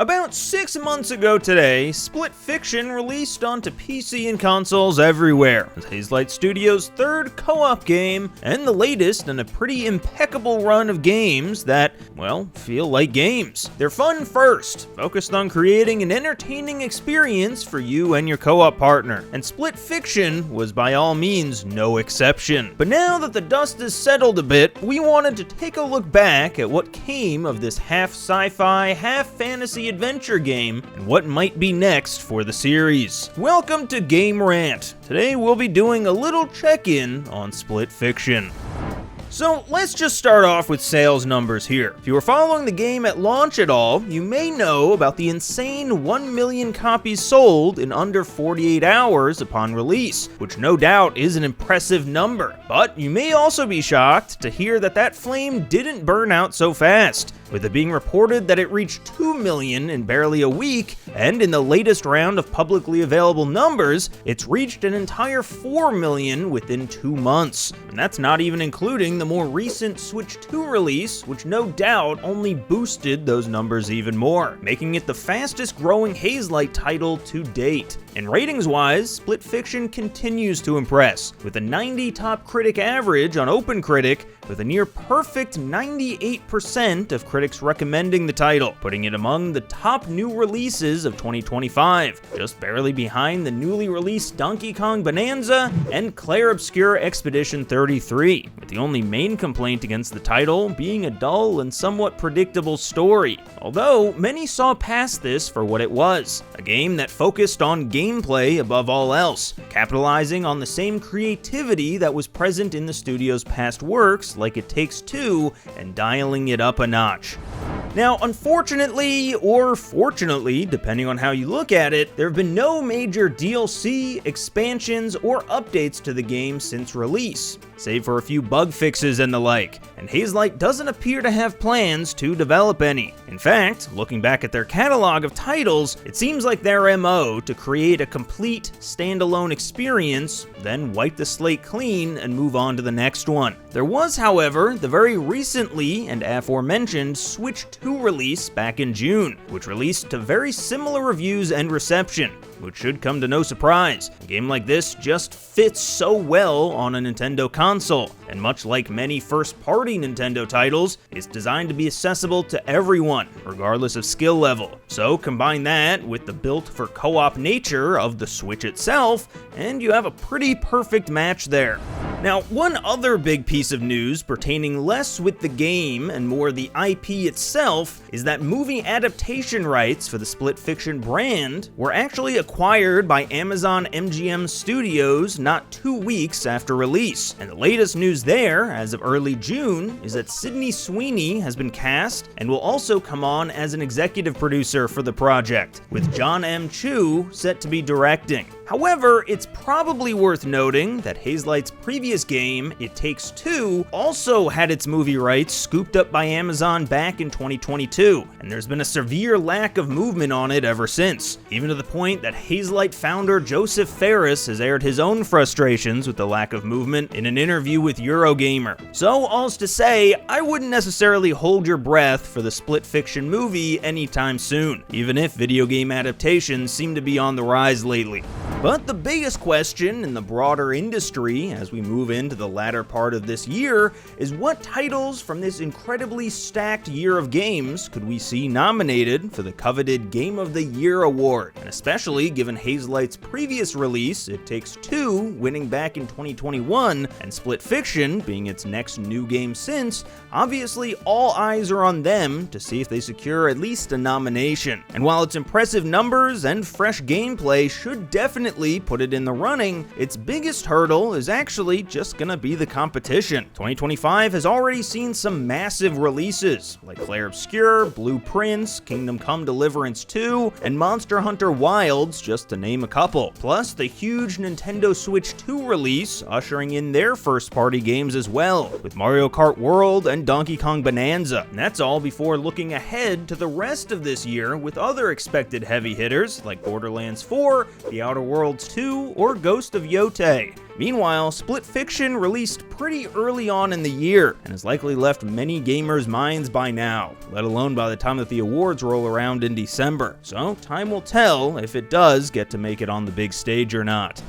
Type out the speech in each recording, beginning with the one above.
About 6 months ago today, Split Fiction released onto PC and consoles everywhere, as Hazelight Studios' third co-op game, and the latest in a pretty impeccable run of games that, well, feel like games. They're fun first, focused on creating an entertaining experience for you and your co-op partner, and Split Fiction was by all means no exception. But now that the dust has settled a bit, we wanted to take a look back at what came of this half sci-fi, half fantasy adventure game, and what might be next for the series. Welcome to Game Rant. Today we'll be doing a little check-in on Split Fiction. So let's just start off with sales numbers here. If you were following the game at launch at all, you may know about the insane 1 million copies sold in under 48 hours upon release, which no doubt is an impressive number. But you may also be shocked to hear that that flame didn't burn out so fast, with it being reported that it reached 2 million in barely a week, and in the latest round of publicly available numbers, it's reached an entire 4 million within 2 months. And that's not even including the more recent Switch 2 release, which no doubt only boosted those numbers even more, making it the fastest growing Hazelight title to date. And ratings-wise, Split Fiction continues to impress, with a 90 top critic average on OpenCritic, with a near perfect 98% of critics recommending the title, putting it among the top new releases of 2025, just barely behind the newly released Donkey Kong Bonanza and Clair Obscur Expedition 33, with the only main complaint against the title being a dull and somewhat predictable story. Although, many saw past this for what it was, a game that focused on gameplay above all else, capitalizing on the same creativity that was present in the studio's past works like It Takes Two and dialing it up a notch. Now, unfortunately, or fortunately, depending on how you look at it, there have been no major DLC, expansions, or updates to the game since release, save for a few bug fixes and the like, and Hazelight doesn't appear to have plans to develop any. In fact, looking back at their catalog of titles, it seems like their MO to create a complete, standalone experience, then wipe the slate clean and move on to the next one. There was, however, the very recently and aforementioned Switch 2 release back in June, which released to very similar reviews and reception, which should come to no surprise. A game like this just fits so well on a Nintendo console, and much like many first-party Nintendo titles, it's designed to be accessible to everyone, regardless of skill level. So combine that with the built-for-co-op nature of the Switch itself, and you have a pretty perfect match there. Now, one other big piece of news pertaining less with the game and more the IP itself is that movie adaptation rights for the Split Fiction brand were actually acquired by Amazon MGM Studios not 2 weeks after release. And the latest news there, as of early June, is that Sydney Sweeney has been cast and will also come on as an executive producer for the project, with John M. Chu set to be directing. However, it's probably worth noting that Hazelight's previous game, It Takes Two, also had its movie rights scooped up by Amazon back in 2022, and there's been a severe lack of movement on it ever since, even to the point that Hazelight founder Joseph Fares has aired his own frustrations with the lack of movement in an interview with Eurogamer. So, all's to say, I wouldn't necessarily hold your breath for the Split Fiction movie anytime soon, even if video game adaptations seem to be on the rise lately. But the biggest question in the broader industry as we move into the latter part of this year is what titles from this incredibly stacked year of games could we see nominated for the coveted Game of the Year award, and especially given Hazelight's previous release, It Takes Two, winning back in 2021, and Split Fiction being its next new game since, obviously all eyes are on them to see if they secure at least a nomination. And while its impressive numbers and fresh gameplay should definitely put it in the running, its biggest hurdle is actually just gonna be the competition. 2025 has already seen some massive releases, like Clair Obscur, Blue Prince, Kingdom Come Deliverance 2, and Monster Hunter Wilds, just to name a couple. Plus the huge Nintendo Switch 2 release ushering in their first-party games as well, with Mario Kart World and Donkey Kong Bonanza. And that's all before looking ahead to the rest of this year with other expected heavy hitters like Borderlands 4, The Outer Worlds Worlds 2 or Ghost of Yotei. Meanwhile, Split Fiction released pretty early on in the year, and has likely left many gamers' minds by now, let alone by the time that the awards roll around in December. So, time will tell if it does get to make it on the big stage or not.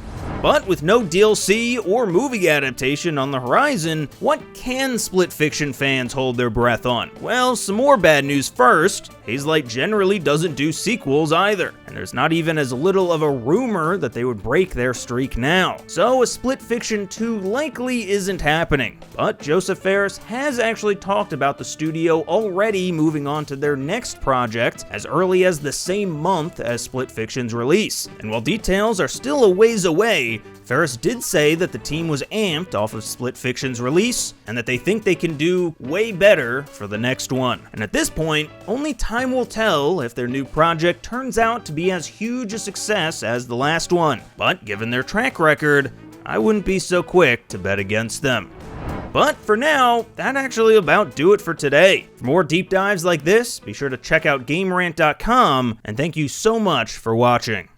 But with no DLC or movie adaptation on the horizon, what can Split Fiction fans hold their breath on? Well, some more bad news first. Hazelight generally doesn't do sequels either, and there's not even as little of a rumor that they would break their streak now. So a Split Fiction 2 likely isn't happening, but Joseph Fares has actually talked about the studio already moving on to their next project as early as the same month as Split Fiction's release. And while details are still a ways away, Fares did say that the team was amped off of Split Fiction's release, and that they think they can do way better for the next one. And at this point, only time will tell if their new project turns out to be as huge a success as the last one. But given their track record, I wouldn't be so quick to bet against them. But for now, that actually about do it for today. For more deep dives like this, be sure to check out GameRant.com, and thank you so much for watching.